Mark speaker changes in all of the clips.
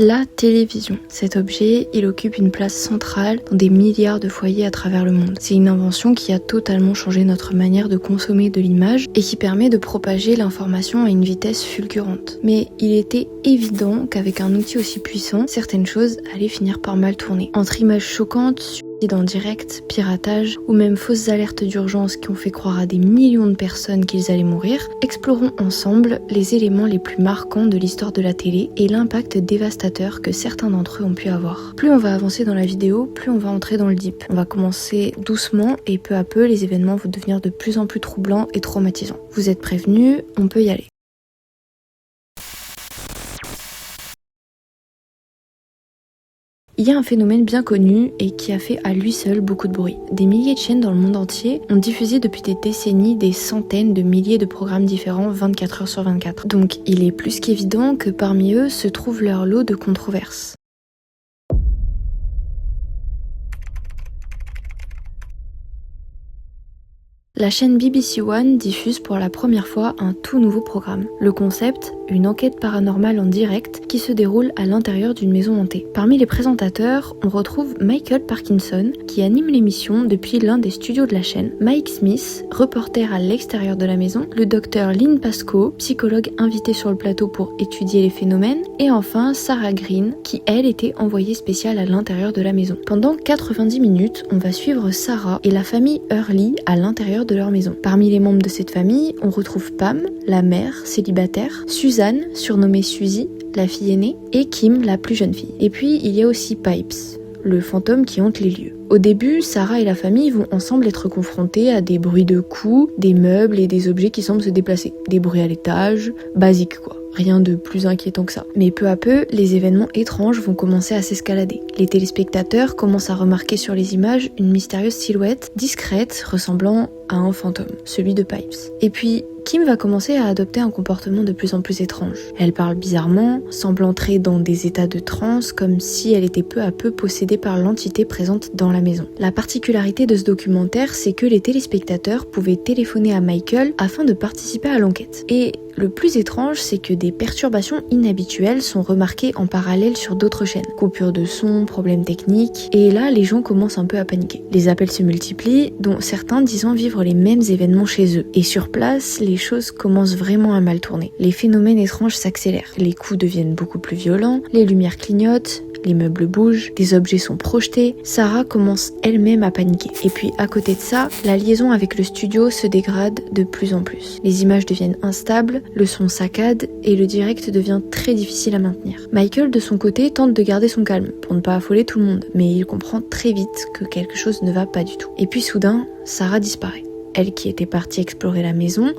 Speaker 1: La télévision. Cet objet, il occupe une place centrale dans des milliards de foyers à travers le monde. C'est une invention qui a totalement changé notre manière de consommer de l'image et qui permet de propager l'information à une vitesse fulgurante. Mais il était évident qu'avec un outil aussi puissant, certaines choses allaient finir par mal tourner. Entre images choquantes, suicides en direct, piratage ou même fausses alertes d'urgence qui ont fait croire à des millions de personnes qu'ils allaient mourir, explorons ensemble les éléments les plus marquants de l'histoire de la télé et l'impact dévastateur que certains d'entre eux ont pu avoir. Plus on va avancer dans la vidéo, plus on va entrer dans le deep. On va commencer doucement et peu à peu les événements vont devenir de plus en plus troublants et traumatisants. Vous êtes prévenus, on peut y aller. Il y a un phénomène bien connu et qui a fait à lui seul beaucoup de bruit. Des milliers de chaînes dans le monde entier ont diffusé depuis des décennies des centaines de milliers de programmes différents 24 heures sur 24. Donc il est plus qu'évident que parmi eux se trouve leur lot de controverses. La chaîne BBC One diffuse pour la première fois un tout nouveau programme. Le concept, une enquête paranormale en direct qui se déroule à l'intérieur d'une maison hantée. Parmi les présentateurs, on retrouve Michael Parkinson qui anime l'émission depuis l'un des studios de la chaîne, Mike Smith, reporter à l'extérieur de la maison, le docteur Lynn Pascoe, psychologue invité sur le plateau pour étudier les phénomènes, et enfin Sarah Green qui elle était envoyée spéciale à l'intérieur de la maison. Pendant 90 minutes, on va suivre Sarah et la famille Hurley à l'intérieur de leur maison. Parmi les membres de cette famille, on retrouve Pam, la mère célibataire, Suzanne, surnommée Suzy, la fille aînée, et Kim, la plus jeune fille. Et puis il y a aussi Pipes, le fantôme qui hante les lieux. Au début, Sarah et la famille vont ensemble être confrontés à des bruits de coups, des meubles et des objets qui semblent se déplacer. Des bruits à l'étage, basiques quoi. Rien de plus inquiétant que ça. Mais peu à peu, les événements étranges vont commencer à s'escalader. Les téléspectateurs commencent à remarquer sur les images une mystérieuse silhouette discrète ressemblant à un fantôme, celui de Pipes. Et puis, Kim va commencer à adopter un comportement de plus en plus étrange. Elle parle bizarrement, semble entrer dans des états de transe comme si elle était peu à peu possédée par l'entité présente dans la maison. La particularité de ce documentaire, c'est que les téléspectateurs pouvaient téléphoner à Michael afin de participer à l'enquête. Et le plus étrange, c'est que des perturbations inhabituelles sont remarquées en parallèle sur d'autres chaînes. Coupures de son, problèmes techniques, et là les gens commencent un peu à paniquer. Les appels se multiplient, dont certains disant vivre les mêmes événements chez eux. Et sur place, les choses commencent vraiment à mal tourner. Les phénomènes étranges s'accélèrent. Les coups deviennent beaucoup plus violents, les lumières clignotent, les meubles bougent, des objets sont projetés. Sarah commence elle-même à paniquer. Et puis à côté de ça, la liaison avec le studio se dégrade de plus en plus. Les images deviennent instables, le son saccade et le direct devient très difficile à maintenir. Michael de son côté tente de garder son calme pour ne pas affoler tout le monde, mais il comprend très vite que quelque chose ne va pas du tout. Et puis soudain, Sarah disparaît. Elle qui était partie explorer la maison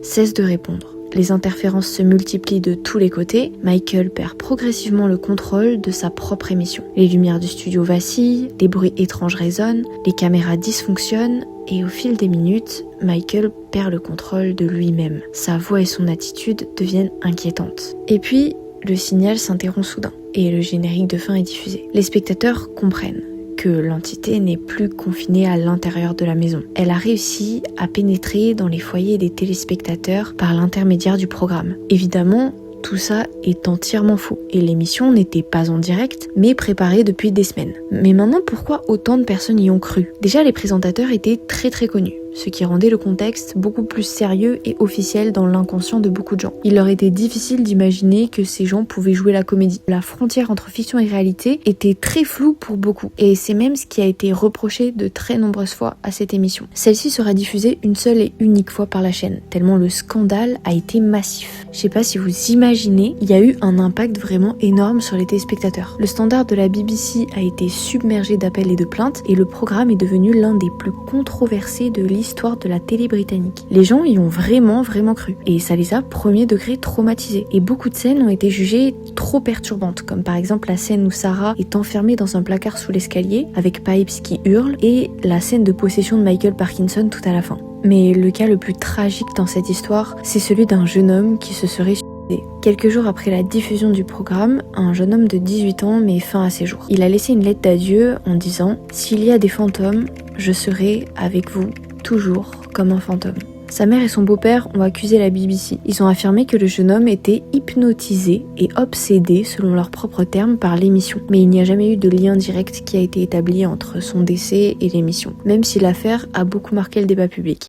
Speaker 1: cesse de répondre. Les interférences se multiplient de tous les côtés. Michael perd progressivement le contrôle de sa propre émission. Les lumières du studio vacillent, des bruits étranges résonnent, les caméras dysfonctionnent et au fil des minutes, Michael perd le contrôle de lui-même. Sa voix et son attitude deviennent inquiétantes. Et puis, le signal s'interrompt soudain et le générique de fin est diffusé. Les spectateurs comprennent que l'entité n'est plus confinée à l'intérieur de la maison. Elle a réussi à pénétrer dans les foyers des téléspectateurs par l'intermédiaire du programme. Évidemment, tout ça est entièrement faux et l'émission n'était pas en direct mais préparée depuis des semaines. Mais maintenant, pourquoi autant de personnes y ont cru ? Déjà, les présentateurs étaient très connus, ce qui rendait le contexte beaucoup plus sérieux et officiel dans l'inconscient de beaucoup de gens. Il leur était difficile d'imaginer que ces gens pouvaient jouer la comédie. La frontière entre fiction et réalité était très floue pour beaucoup, et c'est même ce qui a été reproché de très nombreuses fois à cette émission. Celle-ci sera diffusée une seule et unique fois par la chaîne, tellement le scandale a été massif. Je sais pas si vous imaginez, il y a eu un impact vraiment énorme sur les téléspectateurs. Le standard de la BBC a été submergé d'appels et de plaintes, et le programme est devenu l'un des plus controversés de l'histoire de la télé britannique. Les gens y ont vraiment cru, et ça les a premier degré traumatisés. Et beaucoup de scènes ont été jugées trop perturbantes, comme par exemple la scène où Sarah est enfermée dans un placard sous l'escalier, avec Pipes qui hurle, et la scène de possession de Michael Parkinson tout à la fin. Mais le cas le plus tragique dans cette histoire, c'est celui d'un jeune homme qui se serait suicidé. Quelques jours après la diffusion du programme, un jeune homme de 18 ans met fin à ses jours. Il a laissé une lettre d'adieu en disant « S'il y a des fantômes, je serai avec vous toujours comme un fantôme ». Sa mère et son beau-père ont accusé la BBC. Ils ont affirmé que le jeune homme était hypnotisé et obsédé, selon leurs propres termes, par l'émission. Mais il n'y a jamais eu de lien direct qui a été établi entre son décès et l'émission, même si l'affaire a beaucoup marqué le débat public.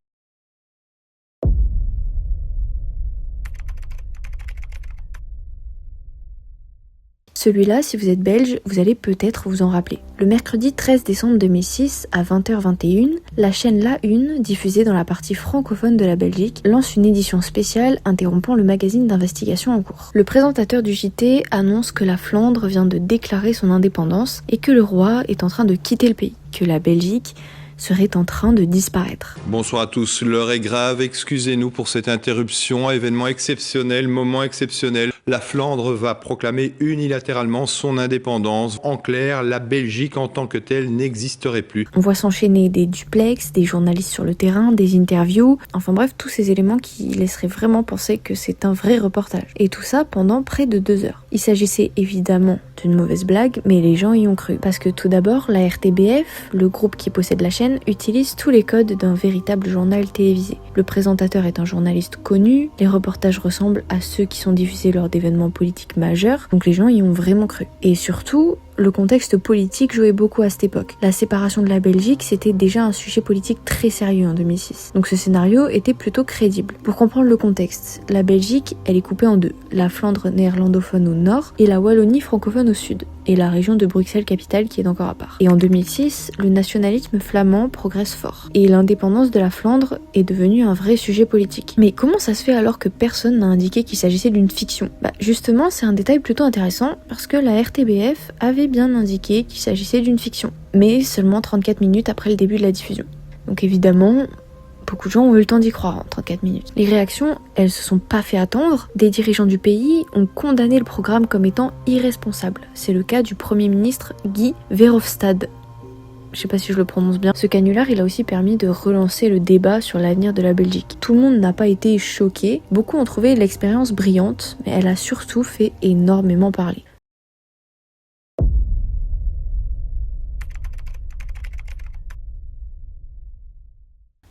Speaker 1: Celui-là, si vous êtes belge, vous allez peut-être vous en rappeler. Le mercredi 13 décembre 2006, à 20h21, la chaîne La Une, diffusée dans la partie francophone de la Belgique, lance une édition spéciale interrompant le magazine d'investigation en cours. Le présentateur du JT annonce que la Flandre vient de déclarer son indépendance et que le roi est en train de quitter le pays, que la Belgique serait en train de disparaître.
Speaker 2: Bonsoir à tous, l'heure est grave, excusez-nous pour cette interruption, événement exceptionnel, moment exceptionnel. La Flandre va proclamer unilatéralement son indépendance. En clair, la Belgique en tant que telle n'existerait plus.
Speaker 1: On voit s'enchaîner des duplex, des journalistes sur le terrain, des interviews, enfin bref, tous ces éléments qui laisseraient vraiment penser que c'est un vrai reportage. Et tout ça pendant près de 2 heures. Il s'agissait évidemment d'une mauvaise blague, mais les gens y ont cru. Parce que tout d'abord, la RTBF, le groupe qui possède la chaîne, utilise tous les codes d'un véritable journal télévisé. Le présentateur est un journaliste connu, les reportages ressemblent à ceux qui sont diffusés lors d'événements politiques majeurs, donc les gens y ont vraiment cru. Et surtout, le contexte politique jouait beaucoup à cette époque. La séparation de la Belgique, c'était déjà un sujet politique très sérieux en 2006. Donc ce scénario était plutôt crédible. Pour comprendre le contexte, la Belgique, elle est coupée en deux. La Flandre néerlandophone au nord et la Wallonie francophone au sud. Et la région de Bruxelles-Capitale qui est encore à part. Et en 2006, le nationalisme flamand progresse fort. Et l'indépendance de la Flandre est devenue un vrai sujet politique. Mais comment ça se fait alors que personne n'a indiqué qu'il s'agissait d'une fiction ? Justement, c'est un détail plutôt intéressant parce que la RTBF avait bien indiqué qu'il s'agissait d'une fiction, mais seulement 34 minutes après le début de la diffusion. Donc évidemment, beaucoup de gens ont eu le temps d'y croire en 34 minutes. Les réactions, elles se sont pas fait attendre. Des dirigeants du pays ont condamné le programme comme étant irresponsable. C'est le cas du Premier ministre Guy Verhofstadt. Je sais pas si je le prononce bien. Ce canular, il a aussi permis de relancer le débat sur l'avenir de la Belgique. Tout le monde n'a pas été choqué. Beaucoup ont trouvé l'expérience brillante, mais elle a surtout fait énormément parler.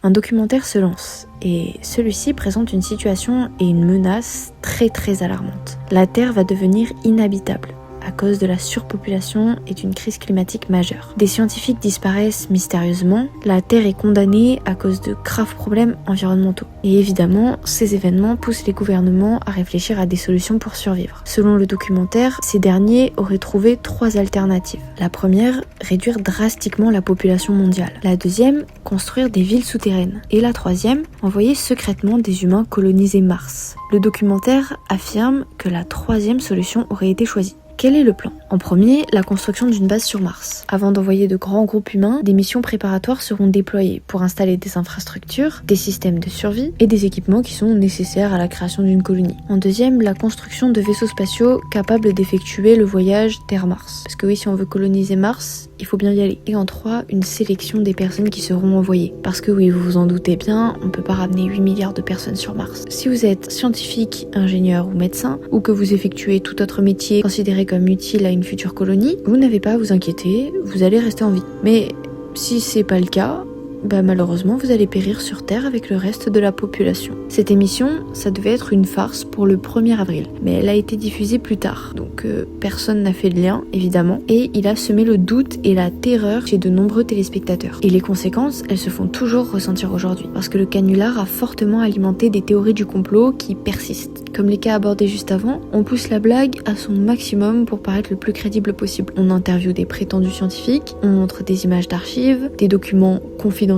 Speaker 1: Un documentaire se lance et celui-ci présente une situation et une menace très alarmantes. La Terre va devenir inhabitable à cause de la surpopulation et d'une crise climatique majeure. Des scientifiques disparaissent mystérieusement, la Terre est condamnée à cause de graves problèmes environnementaux. Et évidemment, ces événements poussent les gouvernements à réfléchir à des solutions pour survivre. Selon le documentaire, ces derniers auraient trouvé 3 alternatives. La première, réduire drastiquement la population mondiale. La deuxième, construire des villes souterraines. Et la troisième, envoyer secrètement des humains coloniser Mars. Le documentaire affirme que la troisième solution aurait été choisie. Quel est le plan ? En premier, la construction d'une base sur Mars. Avant d'envoyer de grands groupes humains, des missions préparatoires seront déployées pour installer des infrastructures, des systèmes de survie et des équipements qui sont nécessaires à la création d'une colonie. En deuxième, la construction de vaisseaux spatiaux capables d'effectuer le voyage Terre-Mars. Parce que oui, si on veut coloniser Mars, il faut bien y aller. Et en 3, une sélection des personnes qui seront envoyées. Parce que oui, vous vous en doutez bien, on peut pas ramener 8 milliards de personnes sur Mars. Si vous êtes scientifique, ingénieur ou médecin, ou que vous effectuez tout autre métier considéré comme utile à une future colonie, vous n'avez pas à vous inquiéter, vous allez rester en vie. Mais si c'est pas le cas, malheureusement vous allez périr sur Terre avec le reste de la population. Cette émission, ça devait être une farce pour le 1er avril, mais elle a été diffusée plus tard, donc personne n'a fait le lien, évidemment, et il a semé le doute et la terreur chez de nombreux téléspectateurs. Et les conséquences, elles se font toujours ressentir aujourd'hui, parce que le canular a fortement alimenté des théories du complot qui persistent. Comme les cas abordés juste avant, on pousse la blague à son maximum pour paraître le plus crédible possible. On interviewe des prétendus scientifiques, on montre des images d'archives, des documents confidentiels,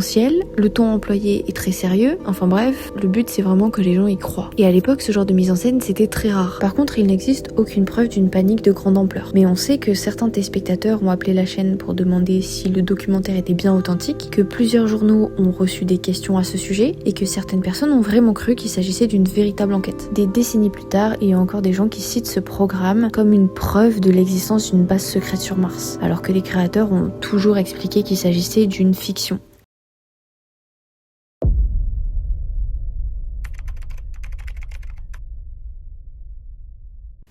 Speaker 1: le ton employé est très sérieux, enfin bref, le but c'est vraiment que les gens y croient. Et à l'époque, ce genre de mise en scène c'était très rare. Par contre, il n'existe aucune preuve d'une panique de grande ampleur. Mais on sait que certains téléspectateurs ont appelé la chaîne pour demander si le documentaire était bien authentique, que plusieurs journaux ont reçu des questions à ce sujet, et que certaines personnes ont vraiment cru qu'il s'agissait d'une véritable enquête. Des décennies plus tard, il y a encore des gens qui citent ce programme comme une preuve de l'existence d'une base secrète sur Mars, alors que les créateurs ont toujours expliqué qu'il s'agissait d'une fiction.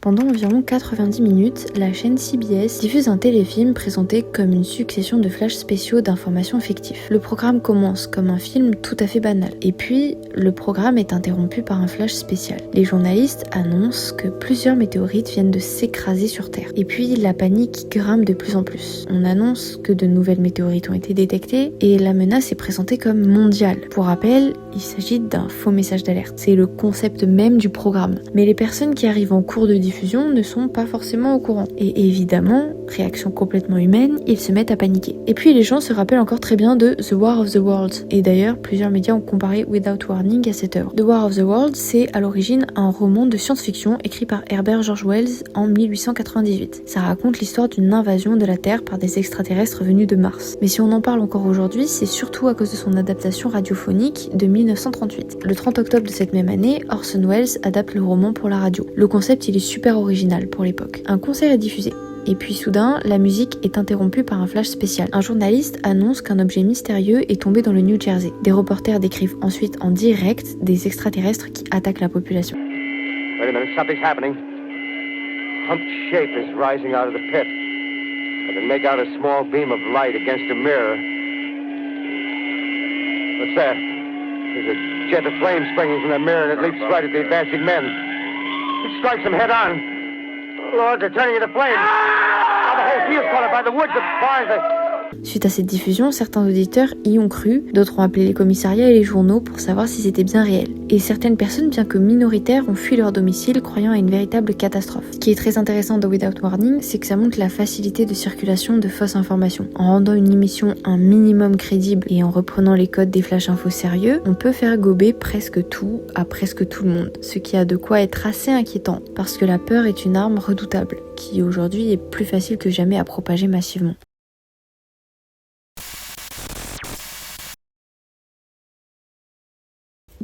Speaker 1: Pendant environ 90 minutes, la chaîne CBS diffuse un téléfilm présenté comme une succession de flashs spéciaux d'informations fictives. Le programme commence comme un film tout à fait banal. Et puis, le programme est interrompu par un flash spécial. Les journalistes annoncent que plusieurs météorites viennent de s'écraser sur Terre. Et puis, la panique grimpe de plus en plus. On annonce que de nouvelles météorites ont été détectées et la menace est présentée comme mondiale. Pour rappel, il s'agit d'un faux message d'alerte. C'est le concept même du programme. Mais les personnes qui arrivent en cours de diffusion ne sont pas forcément au courant. Et évidemment, réaction complètement humaine, ils se mettent à paniquer. Et puis les gens se rappellent encore très bien de The War of the Worlds. Et d'ailleurs, plusieurs médias ont comparé Without Warning à cette œuvre. The War of the Worlds, c'est à l'origine un roman de science-fiction écrit par Herbert George Wells en 1898. Ça raconte l'histoire d'une invasion de la Terre par des extraterrestres venus de Mars. Mais si on en parle encore aujourd'hui, c'est surtout à cause de son adaptation radiophonique de 1938. Le 30 octobre de cette même année, Orson Welles adapte le roman pour la radio. Le concept, il est super original pour l'époque. Un concert est diffusé. Et puis soudain, la musique est interrompue par un flash spécial. Un journaliste annonce qu'un objet mystérieux est tombé dans le New Jersey. Des reporters décrivent ensuite en direct des extraterrestres qui attaquent la population.
Speaker 3: Wait a minute, something's happening. Humped shape is rising out of the pit. I can make out a small beam of light against a mirror. What's that? There's a jet of flame springing from the mirror and it leaps right at the advancing men. It strikes them head on. Lord, they're turning into flames. Now the whole field's caught up by the woods, the barns,
Speaker 1: Suite à cette diffusion, certains auditeurs y ont cru, d'autres ont appelé les commissariats et les journaux pour savoir si c'était bien réel. Et certaines personnes, bien que minoritaires, ont fui leur domicile croyant à une véritable catastrophe. Ce qui est très intéressant dans Without Warning, c'est que ça montre la facilité de circulation de fausses informations. En rendant une émission un minimum crédible et en reprenant les codes des flash infos sérieux, on peut faire gober presque tout à presque tout le monde. Ce qui a de quoi être assez inquiétant, parce que la peur est une arme redoutable, qui aujourd'hui est plus facile que jamais à propager massivement.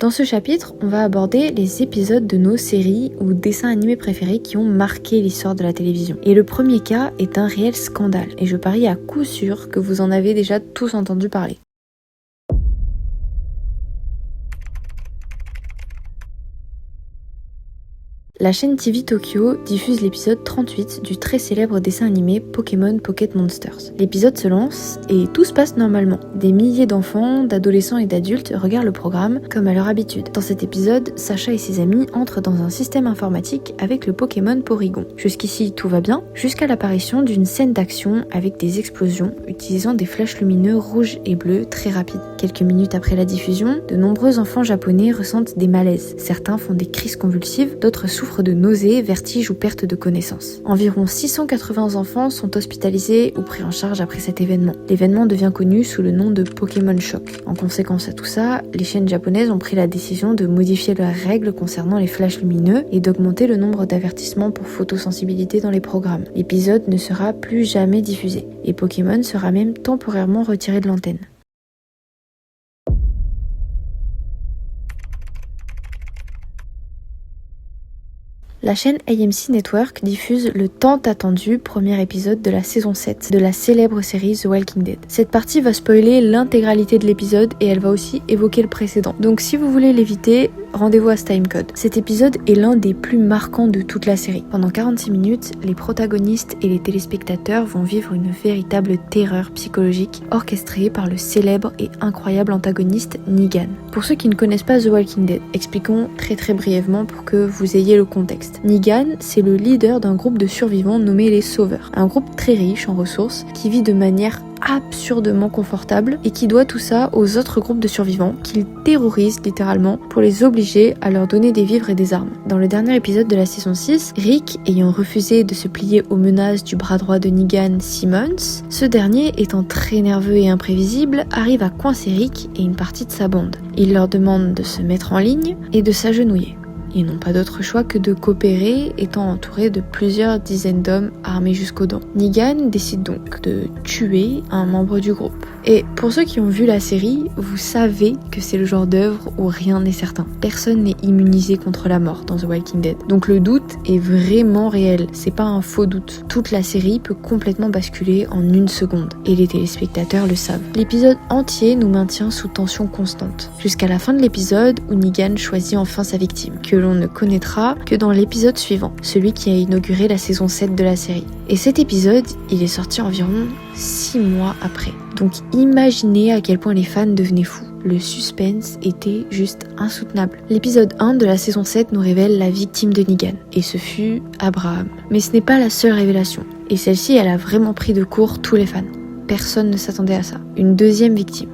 Speaker 1: Dans ce chapitre, on va aborder les épisodes de nos séries ou dessins animés préférés qui ont marqué l'histoire de la télévision. Et le premier cas est un réel scandale, et je parie à coup sûr que vous en avez déjà tous entendu parler. La chaîne TV Tokyo diffuse l'épisode 38 du très célèbre dessin animé Pokémon Pocket Monsters. L'épisode se lance et tout se passe normalement. Des milliers d'enfants, d'adolescents et d'adultes regardent le programme comme à leur habitude. Dans cet épisode, Sacha et ses amis entrent dans un système informatique avec le Pokémon Porygon. Jusqu'ici, tout va bien, jusqu'à l'apparition d'une scène d'action avec des explosions utilisant des flashs lumineux rouges et bleus très rapides. Quelques minutes après la diffusion, de nombreux enfants japonais ressentent des malaises. Certains font des crises convulsives, d'autres souffrent de nausées, vertiges ou perte de connaissance. Environ 680 enfants sont hospitalisés ou pris en charge après cet événement. L'événement devient connu sous le nom de Pokémon Shock. En conséquence à tout ça, les chaînes japonaises ont pris la décision de modifier leurs règles concernant les flashs lumineux et d'augmenter le nombre d'avertissements pour photosensibilité dans les programmes. L'épisode ne sera plus jamais diffusé et Pokémon sera même temporairement retiré de l'antenne. La chaîne AMC Network diffuse le tant attendu premier épisode de la saison 7 de la célèbre série The Walking Dead. Cette partie va spoiler l'intégralité de l'épisode et elle va aussi évoquer le précédent. Donc si vous voulez l'éviter, rendez-vous à ce timecode. Cet épisode est l'un des plus marquants de toute la série. Pendant 46 minutes, les protagonistes et les téléspectateurs vont vivre une véritable terreur psychologique orchestrée par le célèbre et incroyable antagoniste Negan. Pour ceux qui ne connaissent pas The Walking Dead, expliquons très brièvement pour que vous ayez le contexte. Negan, c'est le leader d'un groupe de survivants nommé les Sauveurs, un groupe très riche en ressources qui vit de manière absurdement confortable et qui doit tout ça aux autres groupes de survivants qu'il terrorise littéralement pour les obliger à leur donner des vivres et des armes. Dans le dernier épisode de la saison 6, Rick, ayant refusé de se plier aux menaces du bras droit de Negan, Simmons, ce dernier, étant très nerveux et imprévisible, arrive à coincer Rick et une partie de sa bande. Il leur demande de se mettre en ligne et de s'agenouiller. Ils n'ont pas d'autre choix que de coopérer, étant entourés de plusieurs dizaines d'hommes armés jusqu'aux dents. Negan décide donc de tuer un membre du groupe. Et pour ceux qui ont vu la série, vous savez que c'est le genre d'œuvre où rien n'est certain. Personne n'est immunisé contre la mort dans The Walking Dead. Donc le doute est vraiment réel, c'est pas un faux doute. Toute la série peut complètement basculer en une seconde, et les téléspectateurs le savent. L'épisode entier nous maintient sous tension constante, jusqu'à la fin de l'épisode où Negan choisit enfin sa victime, que l'on ne connaîtra que dans l'épisode suivant, celui qui a inauguré la saison 7 de la série. Et cet épisode, il est sorti environ 6 mois après. Donc imaginez à quel point les fans devenaient fous. Le suspense était juste insoutenable. L'épisode 1 de la saison 7 nous révèle la victime de Negan, et ce fut Abraham. Mais ce n'est pas la seule révélation, et celle-ci elle a vraiment pris de court tous les fans. Personne ne s'attendait à ça. Une deuxième victime,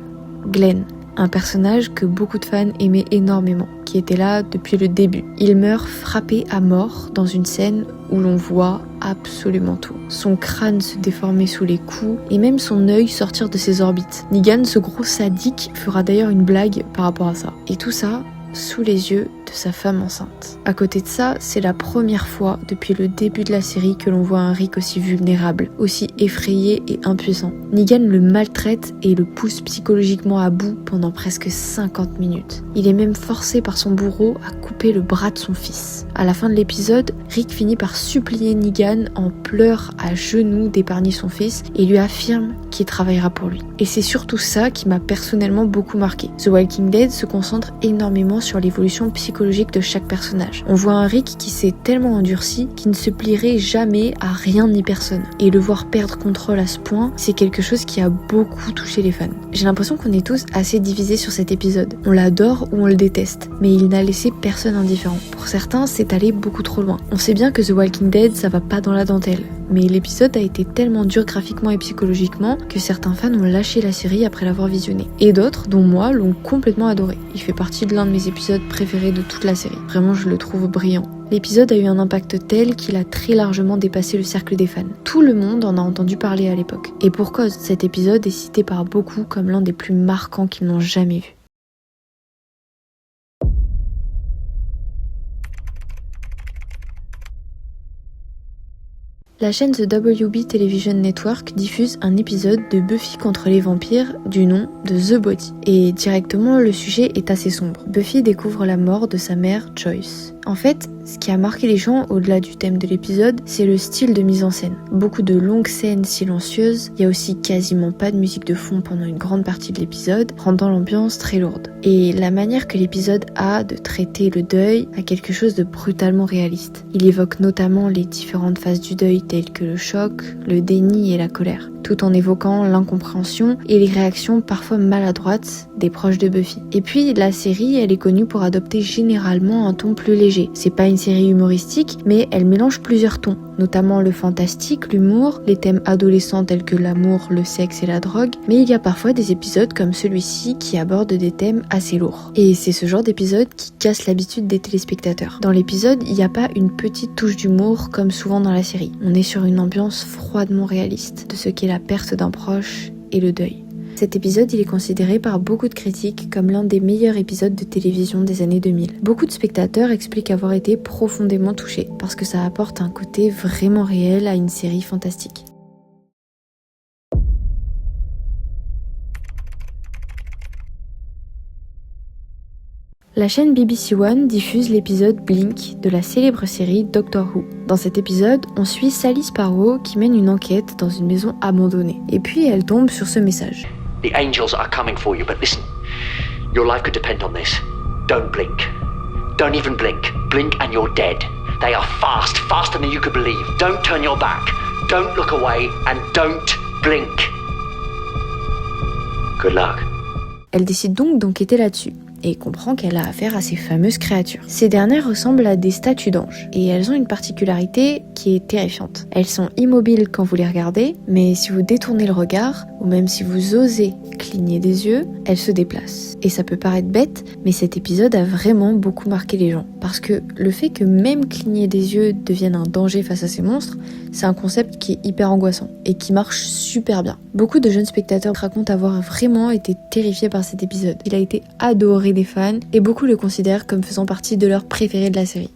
Speaker 1: Glenn. Un personnage que beaucoup de fans aimaient énormément, qui était là depuis le début. Il meurt frappé à mort dans une scène où l'on voit absolument tout. Son crâne se déformer sous les coups et même son œil sortir de ses orbites. Negan, ce gros sadique, fera d'ailleurs une blague par rapport à ça. Et tout ça sous les yeux de sa femme enceinte. À côté de ça, c'est la première fois depuis le début de la série que l'on voit un Rick aussi vulnérable, aussi effrayé et impuissant. Negan le maltraite et le pousse psychologiquement à bout pendant presque 50 minutes. Il est même forcé par son bourreau à couper le bras de son fils. À la fin de l'épisode, Rick finit par supplier Negan en pleurs à genoux d'épargner son fils et lui affirme qu'il travaillera pour lui. Et c'est surtout ça qui m'a personnellement beaucoup marqué. The Walking Dead se concentre énormément sur l'évolution psychologique de chaque personnage. On voit un Rick qui s'est tellement endurci qu'il ne se plierait jamais à rien ni personne. Et le voir perdre contrôle à ce point, c'est quelque chose qui a beaucoup touché les fans. J'ai l'impression qu'on est tous assez divisés sur cet épisode. On l'adore ou on le déteste, mais il n'a laissé personne indifférent. Pour certains, c'est allé beaucoup trop loin. On sait bien que The Walking Dead, ça va pas dans la dentelle. Mais l'épisode a été tellement dur graphiquement et psychologiquement que certains fans ont lâché la série après l'avoir visionné. Et d'autres, dont moi, l'ont complètement adoré. Il fait partie de l'un de mes épisodes préférés de toute la série. Vraiment, je le trouve brillant. L'épisode a eu un impact tel qu'il a très largement dépassé le cercle des fans. Tout le monde en a entendu parler à l'époque. Et pour cause, cet épisode est cité par beaucoup comme l'un des plus marquants qu'ils n'ont jamais vu. La chaîne The WB Television Network diffuse un épisode de Buffy contre les vampires du nom de The Body. Et directement, le sujet est assez sombre. Buffy découvre la mort de sa mère, Joyce. En fait, ce qui a marqué les gens au-delà du thème de l'épisode, c'est le style de mise en scène. Beaucoup de longues scènes silencieuses, il y a aussi quasiment pas de musique de fond pendant une grande partie de l'épisode, rendant l'ambiance très lourde. Et la manière que l'épisode a de traiter le deuil a quelque chose de brutalement réaliste. Il évoque notamment les différentes phases du deuil telles que le choc, le déni et la colère, tout en évoquant l'incompréhension et les réactions parfois maladroites des proches de Buffy. Et puis la série, elle est connue pour adopter généralement un ton plus léger. C'est pas une série humoristique, mais elle mélange plusieurs tons, notamment le fantastique, l'humour, les thèmes adolescents tels que l'amour, le sexe et la drogue, mais il y a parfois des épisodes comme celui-ci qui abordent des thèmes assez lourds. Et c'est ce genre d'épisode qui casse l'habitude des téléspectateurs. Dans l'épisode, il n'y a pas une petite touche d'humour comme souvent dans la série. On est sur une ambiance froidement réaliste de ce qu'est la perte d'un proche et le deuil. Cet épisode, il est considéré par beaucoup de critiques comme l'un des meilleurs épisodes de télévision des années 2000. Beaucoup de spectateurs expliquent avoir été profondément touchés, parce que ça apporte un côté vraiment réel à une série fantastique. La chaîne BBC One diffuse l'épisode Blink de la célèbre série Doctor Who. Dans cet épisode, on suit Sally Sparrow qui mène une enquête dans une maison abandonnée. Et puis elle tombe sur ce message.
Speaker 4: The angels are coming for you, but listen, your life could depend on this. Don't blink. Don't even blink. Blink and you're dead. They are fast, faster than you could believe. Don't turn your back. Don't look away and don't blink. Good luck.
Speaker 1: Elle décide donc d'enquêter là-dessus et comprend qu'elle a affaire à ces fameuses créatures. Ces dernières ressemblent à des statues d'anges et elles ont une particularité qui est terrifiante. Elles sont immobiles quand vous les regardez, mais si vous détournez le regard, ou même si vous osez cligner des yeux, elles se déplacent. Et ça peut paraître bête, mais cet épisode a vraiment beaucoup marqué les gens. Parce que le fait que même cligner des yeux devienne un danger face à ces monstres, c'est un concept qui est hyper angoissant et qui marche super bien. Beaucoup de jeunes spectateurs racontent avoir vraiment été terrifiés par cet épisode. Il a été adoré des fans et beaucoup le considèrent comme faisant partie de leur préféré de la série.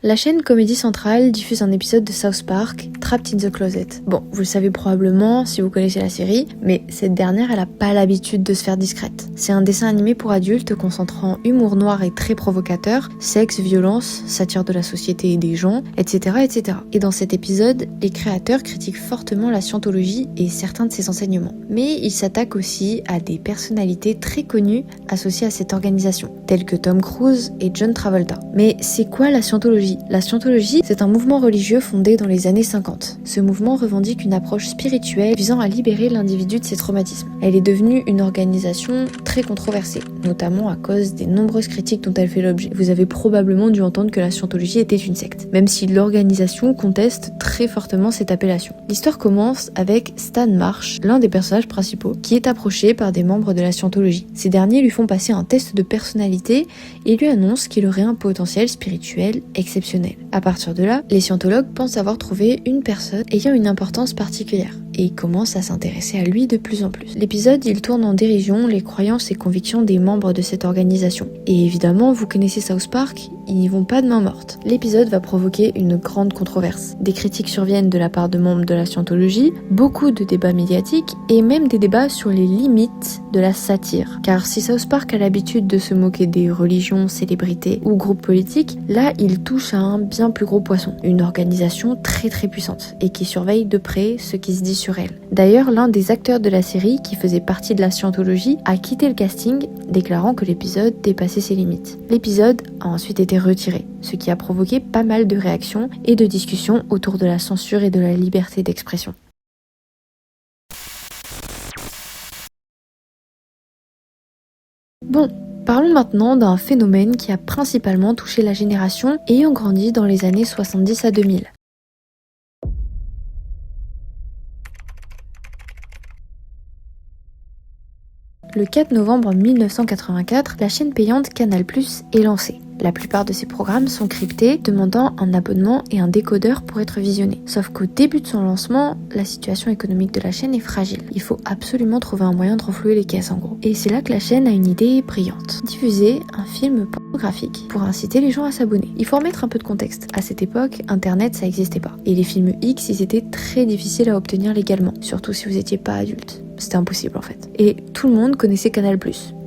Speaker 1: La chaîne Comédie Centrale diffuse un épisode de South Park, Trapped in the Closet. Bon, vous le savez probablement si vous connaissez la série, mais cette dernière, elle a pas l'habitude de se faire discrète. C'est un dessin animé pour adultes concentrant humour noir et très provocateur, sexe, violence, satire de la société et des gens, etc., etc. Et dans cet épisode, les créateurs critiquent fortement la scientologie et certains de ses enseignements. Mais ils s'attaquent aussi à des personnalités très connues associées à cette organisation, telles que Tom Cruise et John Travolta. Mais c'est quoi la scientologie ? La scientologie, c'est un mouvement religieux fondé dans les années 50. Ce mouvement revendique une approche spirituelle visant à libérer l'individu de ses traumatismes. Elle est devenue une organisation très controversée, notamment à cause des nombreuses critiques dont elle fait l'objet. Vous avez probablement dû entendre que la scientologie était une secte, même si l'organisation conteste très fortement cette appellation. L'histoire commence avec Stan Marsh, l'un des personnages principaux, qui est approché par des membres de la scientologie. Ces derniers lui font passer un test de personnalité et lui annoncent qu'il aurait un potentiel spirituel exceptionnel. À partir de là, les scientologues pensent avoir trouvé une personne ayant une importance particulière et ils commencent à s'intéresser à lui de plus en plus. L'épisode, il tourne en dérision les croyances et convictions des membres de cette organisation. Et évidemment, vous connaissez South Park, ils n'y vont pas de main morte. L'épisode va provoquer une grande controverse. Des critiques surviennent de la part de membres de la scientologie, beaucoup de débats médiatiques et même des débats sur les limites de la satire. Car si South Park a l'habitude de se moquer des religions, célébrités ou groupes politiques, là, il touche à un bien plus gros poisson. Une organisation très puissante et qui surveille de près ce qui se dit sur elle. D'ailleurs, l'un des acteurs de la série, qui faisait partie de la scientologie, a quitté le casting, déclarant que l'épisode dépassait ses limites. L'épisode a ensuite été retiré, ce qui a provoqué pas mal de réactions et de discussions autour de la censure et de la liberté d'expression. Bon, parlons maintenant d'un phénomène qui a principalement touché la génération ayant grandi dans les années 70 à 2000. Le 4 novembre 1984, la chaîne payante Canal+ est lancée. La plupart de ces programmes sont cryptés, demandant un abonnement et un décodeur pour être visionnés. Sauf qu'au début de son lancement, la situation économique de la chaîne est fragile. Il faut absolument trouver un moyen de renflouer les caisses en gros. Et c'est là que la chaîne a une idée brillante. Diffuser un film pornographique pour inciter les gens à s'abonner. Il faut remettre un peu de contexte. À cette époque, Internet ça n'existait pas. Et les films X, ils étaient très difficiles à obtenir légalement. Surtout si vous n'étiez pas adulte. C'était impossible en fait. Et tout le monde connaissait Canal+.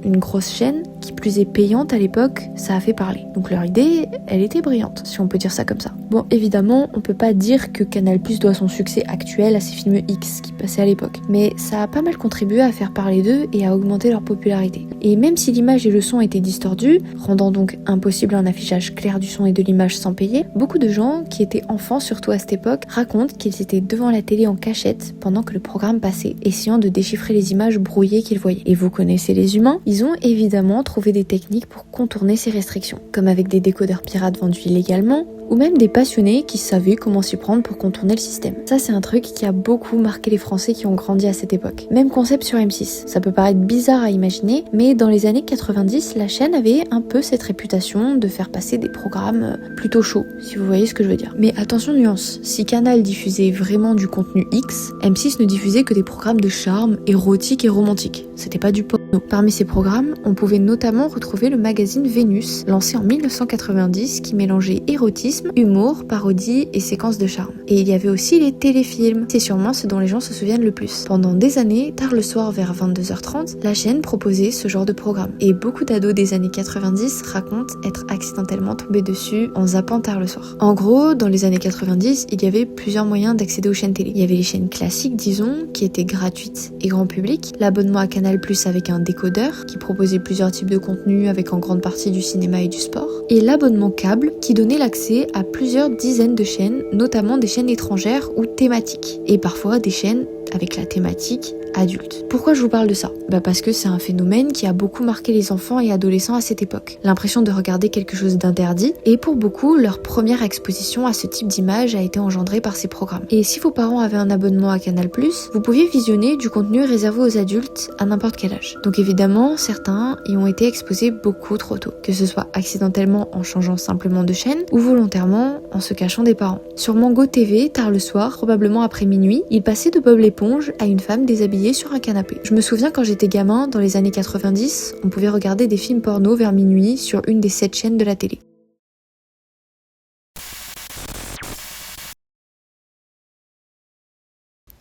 Speaker 1: Une grosse chaîne qui plus est payante à l'époque, ça a fait parler. Donc leur idée, elle était brillante, si on peut dire ça comme ça. Bon, évidemment, on peut pas dire que Canal+ doit son succès actuel à ces films X qui passaient à l'époque. Mais ça a pas mal contribué à faire parler d'eux et à augmenter leur popularité. Et même si l'image et le son étaient distordus, rendant donc impossible un affichage clair du son et de l'image sans payer, beaucoup de gens, qui étaient enfants surtout à cette époque, racontent qu'ils étaient devant la télé en cachette pendant que le programme passait, essayant de déchiffrer les images brouillées qu'ils voyaient. Et vous connaissez les humains, ils ont évidemment trouvé des techniques pour contourner ces restrictions, comme avec des décodeurs pirates vendus illégalement, ou même des passionnés qui savaient comment s'y prendre pour contourner le système. Ça, c'est un truc qui a beaucoup marqué les Français qui ont grandi à cette époque. Même concept sur M6. Ça peut paraître bizarre à imaginer, mais dans les années 90, la chaîne avait un peu cette réputation de faire passer des programmes plutôt chauds, si vous voyez ce que je veux dire. Mais attention nuance, si Canal diffusait vraiment du contenu X, M6 ne diffusait que des programmes de charme, érotiques et romantiques. C'était pas du porno. Parmi ces programmes, on pouvait notamment retrouver le magazine Vénus, lancé en 1990, qui mélangeait érotisme, humour, parodie et séquences de charme. Et il y avait aussi les téléfilms. C'est sûrement ce dont les gens se souviennent le plus. Pendant des années, tard le soir vers 22h30, la chaîne proposait ce genre de programme. Et beaucoup d'ados des années 90 racontent être accidentellement tombés dessus en zappant tard le soir. En gros, dans les années 90, il y avait plusieurs moyens d'accéder aux chaînes télé. Il y avait les chaînes classiques, disons, qui étaient gratuites et grand public, l'abonnement à Canal+ avec un décodeur, qui proposait plusieurs types de contenus avec en grande partie du cinéma et du sport, et l'abonnement câble, qui donnait l'accès à plusieurs dizaines de chaînes, notamment des chaînes étrangères ou thématiques, et parfois des chaînes avec la thématique adulte. Pourquoi je vous parle de ça ? Parce que c'est un phénomène qui a beaucoup marqué les enfants et adolescents à cette époque. L'impression de regarder quelque chose d'interdit, et pour beaucoup, leur première exposition à ce type d'image a été engendrée par ces programmes. Et si vos parents avaient un abonnement à Canal+, vous pouviez visionner du contenu réservé aux adultes à n'importe quel âge. Donc évidemment, certains y ont été exposés beaucoup trop tôt, que ce soit accidentellement en changeant simplement de chaîne, ou volontairement en se cachant des parents. Sur Mango TV, tard le soir, probablement après minuit, il passait de Bob l'éponge à une femme déshabillée sur un canapé. Je me souviens quand j'étais gamin, dans les années 90, on pouvait regarder des films porno vers minuit sur une des 7 chaînes de la télé.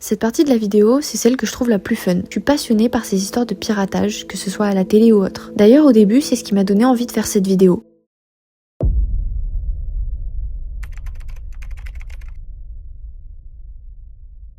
Speaker 1: Cette partie de la vidéo, c'est celle que je trouve la plus fun. Je suis passionnée par ces histoires de piratage, que ce soit à la télé ou autre. D'ailleurs, au début, c'est ce qui m'a donné envie de faire cette vidéo.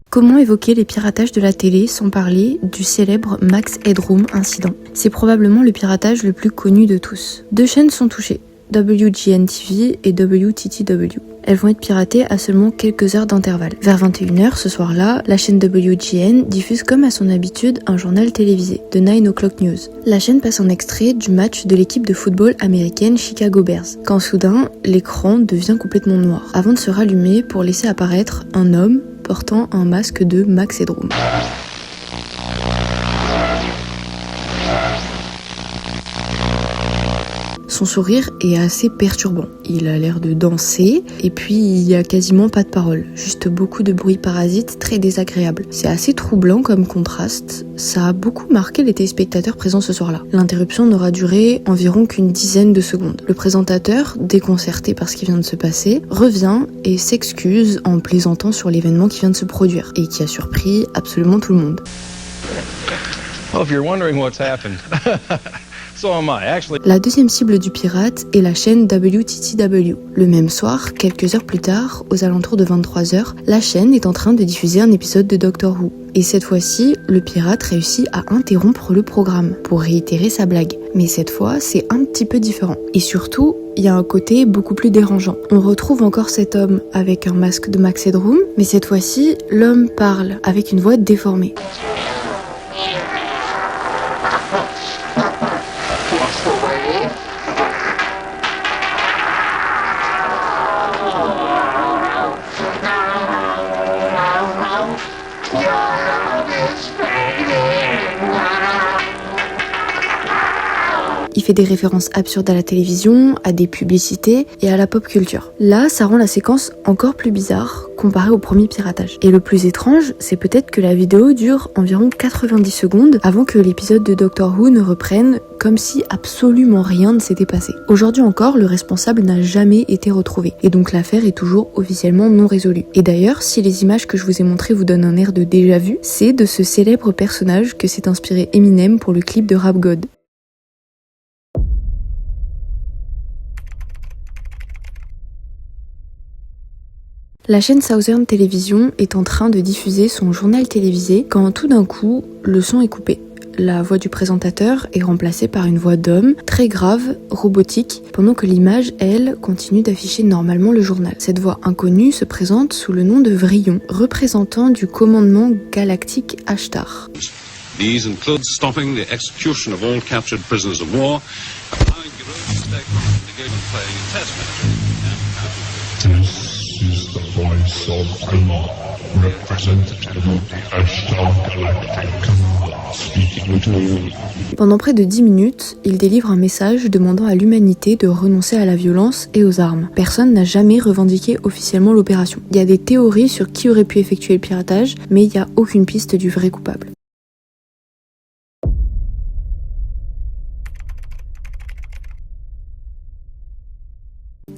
Speaker 1: Comment évoquer les piratages de la télé sans parler du célèbre Max Headroom incident? C'est probablement le piratage le plus connu de tous. 2 chaînes sont touchées, WGN-TV et WTTW. Elles vont être piratées à seulement quelques heures d'intervalle. Vers 21h ce soir-là, la chaîne WGN diffuse comme à son habitude un journal télévisé, The 9 O'Clock News. La chaîne passe un extrait du match de l'équipe de football américaine Chicago Bears, quand soudain, l'écran devient complètement noir, avant de se rallumer pour laisser apparaître un homme portant un masque de Max Headroom. Son sourire est assez perturbant. Il a l'air de danser et puis il y a quasiment pas de paroles, juste beaucoup de bruit parasite très désagréable. C'est assez troublant comme contraste, ça a beaucoup marqué les téléspectateurs présents ce soir-là. L'interruption n'aura duré environ qu'une dizaine de secondes. Le présentateur, déconcerté par ce qui vient de se passer, revient et s'excuse en plaisantant sur l'événement qui vient de se produire et qui a surpris absolument tout le monde.
Speaker 5: Well, if you're wondering what's happened, so am I, actually.
Speaker 1: La deuxième cible du pirate est la chaîne WTTW. Le même soir, quelques heures plus tard, aux alentours de 23h, la chaîne est en train de diffuser un épisode de Doctor Who. Et cette fois-ci, le pirate réussit à interrompre le programme pour réitérer sa blague. Mais cette fois, c'est un petit peu différent. Et surtout, il y a un côté beaucoup plus dérangeant. On retrouve encore cet homme avec un masque de Max Headroom, mais cette fois-ci, l'homme parle avec une voix déformée. Il fait des références absurdes à la télévision, à des publicités et à la pop culture. Là, ça rend la séquence encore plus bizarre comparée au premier piratage. Et le plus étrange, c'est peut-être que la vidéo dure environ 90 secondes avant que l'épisode de Doctor Who ne reprenne, comme si absolument rien ne s'était passé. Aujourd'hui encore, le responsable n'a jamais été retrouvé. Et donc l'affaire est toujours officiellement non résolue. Et d'ailleurs, si les images que je vous ai montrées vous donnent un air de déjà-vu, c'est de ce célèbre personnage que s'est inspiré Eminem pour le clip de Rap God. La chaîne Southern Television est en train de diffuser son journal télévisé quand tout d'un coup, le son est coupé. La voix du présentateur est remplacée par une voix d'homme, très grave, robotique, pendant que l'image, elle, continue d'afficher normalement le journal. Cette voix inconnue se présente sous le nom de Vrillon, représentant du commandement galactique Ashtar.
Speaker 6: These include stopping the execution of all captured prisoners of war, allowing European states to engage in playing a test match.
Speaker 7: This is the voice of Allah, representative of the Ashtar Galactic Command, speaking to you.
Speaker 1: Pendant près de 10 minutes, il délivre un message demandant à l'humanité de renoncer à la violence et aux armes. Personne n'a jamais revendiqué officiellement l'opération. Il y a des théories sur qui aurait pu effectuer le piratage, mais il n'y a aucune piste du vrai coupable.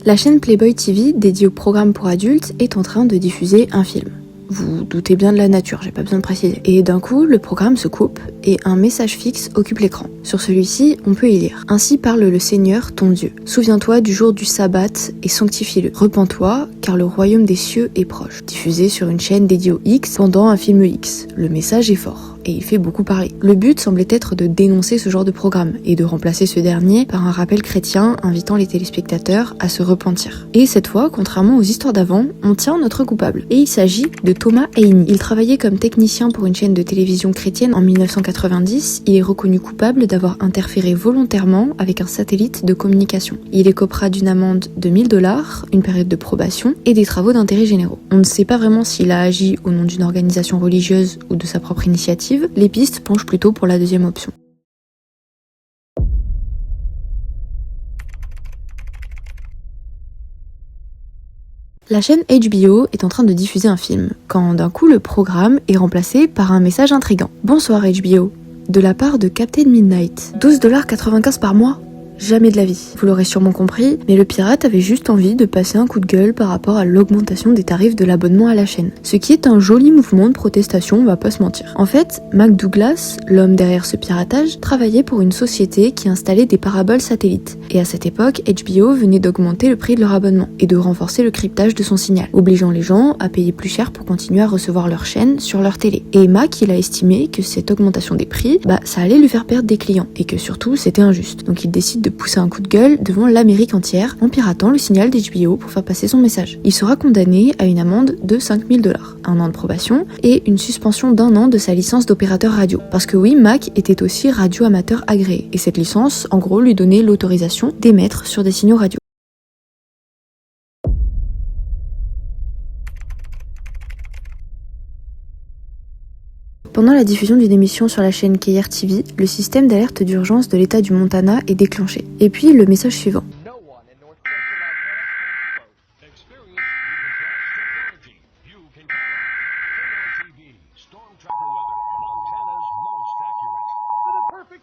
Speaker 1: La chaîne Playboy TV, dédiée au programme pour adultes, est en train de diffuser un film. Vous doutez bien de la nature, j'ai pas besoin de préciser. Et d'un coup, le programme se coupe et un message fixe occupe l'écran. Sur celui-ci, on peut y lire. Ainsi parle le Seigneur, ton Dieu. Souviens-toi du jour du sabbat et sanctifie-le. Repens-toi, car le royaume des cieux est proche. Diffusé sur une chaîne dédiée au X pendant un film X. Le message est fort. Et il fait beaucoup parler. Le but semblait être de dénoncer ce genre de programme et de remplacer ce dernier par un rappel chrétien invitant les téléspectateurs à se repentir. Et cette fois, contrairement aux histoires d'avant, on tient notre coupable. Et il s'agit de Thomas Haynie. Il travaillait comme technicien pour une chaîne de télévision chrétienne en 1990. Il est reconnu coupable d'avoir interféré volontairement avec un satellite de communication. Il écopera d'une amende de $1000, une période de probation et des travaux d'intérêt généraux. On ne sait pas vraiment s'il a agi au nom d'une organisation religieuse ou de sa propre initiative. Les pistes penchent plutôt pour la deuxième option. La chaîne HBO est en train de diffuser un film, quand d'un coup le programme est remplacé par un message intriguant. Bonsoir HBO, de la part de Captain Midnight. $12,95 par mois ? Jamais de la vie. Vous l'aurez sûrement compris, mais le pirate avait juste envie de passer un coup de gueule par rapport à l'augmentation des tarifs de l'abonnement à la chaîne. Ce qui est un joli mouvement de protestation, on va pas se mentir. En fait, Mac Douglas, l'homme derrière ce piratage, travaillait pour une société qui installait des paraboles satellites. Et à cette époque, HBO venait d'augmenter le prix de leur abonnement et de renforcer le cryptage de son signal, obligeant les gens à payer plus cher pour continuer à recevoir leur chaîne sur leur télé. Et Mac, il a estimé que cette augmentation des prix, ça allait lui faire perdre des clients et que surtout c'était injuste. Donc il décide de pousser un coup de gueule devant l'Amérique entière en piratant le signal d'HBO pour faire passer son message. Il sera condamné à une amende de 5 000 $, un an de probation et une suspension d'1 an de sa licence d'opérateur radio. Parce que oui, Mac était aussi radio-amateur agréé et cette licence, en gros, lui donnait l'autorisation d'émettre sur des signaux radio. Pendant la diffusion d'une émission sur la chaîne KRTV, le système d'alerte d'urgence de l'État du Montana est déclenché. Et puis le message suivant.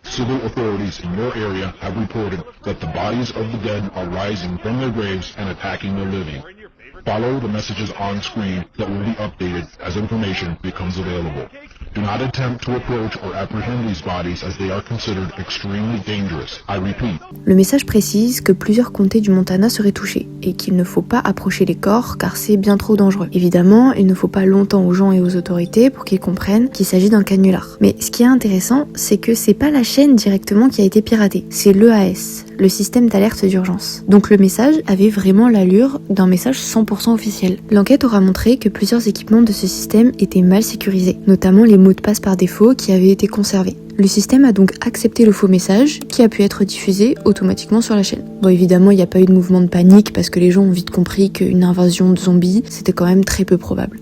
Speaker 7: Civil authorities in your area have reported that the bodies of the dead are rising from their graves and attacking their living. Follow the messages on screen that will be updated as information becomes available. Do not attempt to approach or apprehend these bodies as they are considered extremely dangerous. I repeat.
Speaker 1: Le message précise que plusieurs comtés du Montana seraient touchés et qu'il ne faut pas approcher les corps car c'est bien trop dangereux. Évidemment, il ne faut pas longtemps aux gens et aux autorités pour qu'ils comprennent qu'il s'agit d'un canular. Mais ce qui est intéressant, c'est que c'est pas la chaîne directement qui a été piratée, c'est l'EAS, le système d'alerte d'urgence. Donc le message avait vraiment l'allure d'un message 100% officiel. L'enquête aura montré que plusieurs équipements de ce système étaient mal sécurisés, notamment les mots de passe par défaut qui avaient été conservés. Le système a donc accepté le faux message qui a pu être diffusé automatiquement sur la chaîne. Bon, évidemment, il n'y a pas eu de mouvement de panique parce que les gens ont vite compris qu'une invasion de zombies, c'était quand même très peu probable.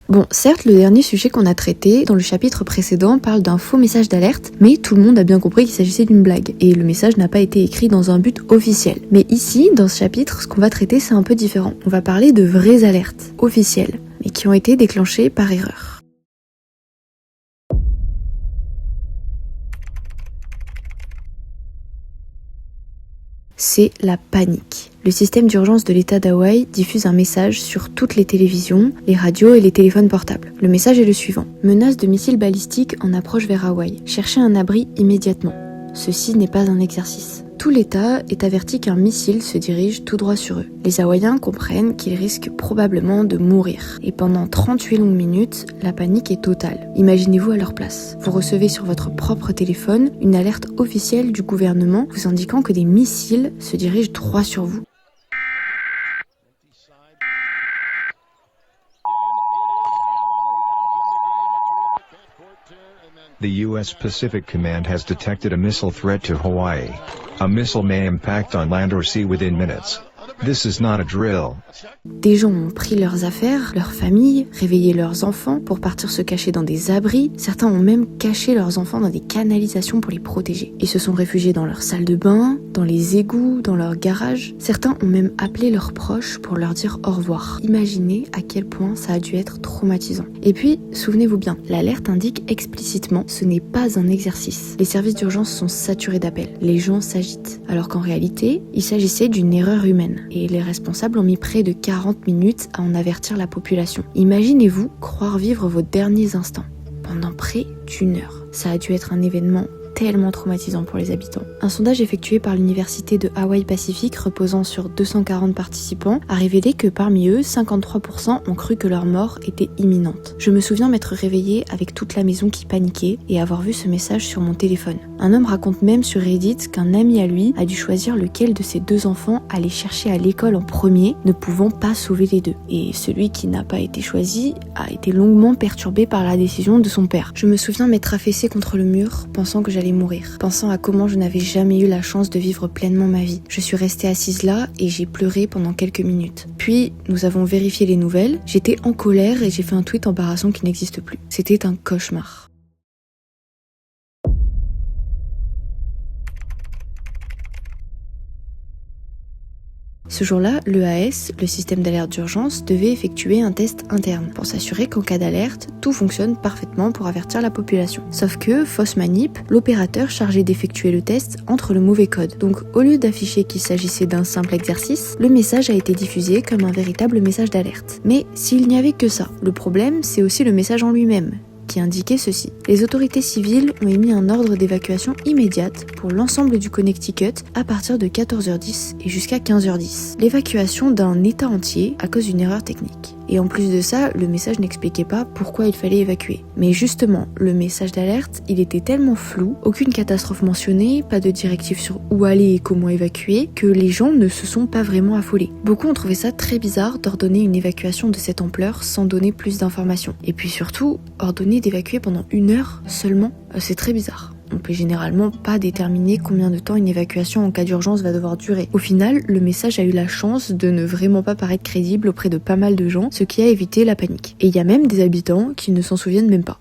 Speaker 1: Bon, certes, le dernier sujet qu'on a traité dans le chapitre précédent parle d'un faux message d'alerte, mais tout le monde a bien compris qu'il s'agissait d'une blague, et le message n'a pas été écrit dans un but officiel. Mais ici, dans ce chapitre, ce qu'on va traiter, c'est un peu différent. On va parler de vraies alertes, officielles, mais qui ont été déclenchées par erreur. C'est la panique. Le système d'urgence de l'État d'Hawaï diffuse un message sur toutes les télévisions, les radios et les téléphones portables. Le message est le suivant. Menace de missiles balistiques en approche vers Hawaï. Cherchez un abri immédiatement. Ceci n'est pas un exercice. Tout l'État est averti qu'un missile se dirige tout droit sur eux. Les Hawaïens comprennent qu'ils risquent probablement de mourir. Et pendant 38 longues minutes, la panique est totale. Imaginez-vous à leur place. Vous recevez sur votre propre téléphone une alerte officielle du gouvernement vous indiquant que des missiles se dirigent droit sur vous.
Speaker 8: The U.S. Pacific Command has detected a missile threat to Hawaii. A missile may impact on land or sea within minutes. This is not a drill.
Speaker 1: Des gens ont pris leurs affaires, leurs familles, réveillé leurs enfants pour partir se cacher dans des abris. Certains ont même caché leurs enfants dans des canalisations pour les protéger. Ils se sont réfugiés dans leur salle de bain, dans les égouts, dans leur garage. Certains ont même appelé leurs proches pour leur dire au revoir. Imaginez à quel point ça a dû être traumatisant. Et puis, souvenez-vous bien, l'alerte indique explicitement ce n'est pas un exercice. Les services d'urgence sont saturés d'appels. Les gens s'agitent. Alors qu'en réalité, il s'agissait d'une erreur humaine. Et les responsables ont mis près de 40 minutes à en avertir la population. Imaginez-vous croire vivre vos derniers instants pendant près d'1 heure. Ça a dû être un événement tellement traumatisant pour les habitants. Un sondage effectué par l'université de Hawaii Pacific reposant sur 240 participants a révélé que parmi eux, 53% ont cru que leur mort était imminente. Je me souviens m'être réveillée avec toute la maison qui paniquait et avoir vu ce message sur mon téléphone. Un homme raconte même sur Reddit qu'un ami à lui a dû choisir lequel de ses 2 enfants allait chercher à l'école en premier, ne pouvant pas sauver les 2. Et celui qui n'a pas été choisi a été longuement perturbé par la décision de son père. Je me souviens m'être affaissée contre le mur, pensant que j'allais mourir, pensant à comment je n'avais jamais eu la chance de vivre pleinement ma vie. Je suis restée assise là et j'ai pleuré pendant quelques minutes. Puis, nous avons vérifié les nouvelles, j'étais en colère et j'ai fait un tweet embarrassant qui n'existe plus. C'était un cauchemar. Ce jour-là, l'EAS, le système d'alerte d'urgence, devait effectuer un test interne pour s'assurer qu'en cas d'alerte, tout fonctionne parfaitement pour avertir la population. Sauf que, fausse manip, l'opérateur chargé d'effectuer le test entre le mauvais code. Donc au lieu d'afficher qu'il s'agissait d'un simple exercice, le message a été diffusé comme un véritable message d'alerte. Mais s'il n'y avait que ça, le problème c'est aussi le message en lui-même, qui indiquait ceci. Les autorités civiles ont émis un ordre d'évacuation immédiate pour l'ensemble du Connecticut à partir de 14h10 et jusqu'à 15h10. L'évacuation d'un État entier à cause d'une erreur technique. Et en plus de ça, le message n'expliquait pas pourquoi il fallait évacuer. Mais justement, le message d'alerte, il était tellement flou, aucune catastrophe mentionnée, pas de directive sur où aller et comment évacuer, que les gens ne se sont pas vraiment affolés. Beaucoup ont trouvé ça très bizarre d'ordonner une évacuation de cette ampleur sans donner plus d'informations. Et puis surtout, ordonner d'évacuer pendant 1 heure seulement, c'est très bizarre. On peut généralement pas déterminer combien de temps une évacuation en cas d'urgence va devoir durer. Au final, le message a eu la chance de ne vraiment pas paraître crédible auprès de pas mal de gens, ce qui a évité la panique. Et il y a même des habitants qui ne s'en souviennent même pas.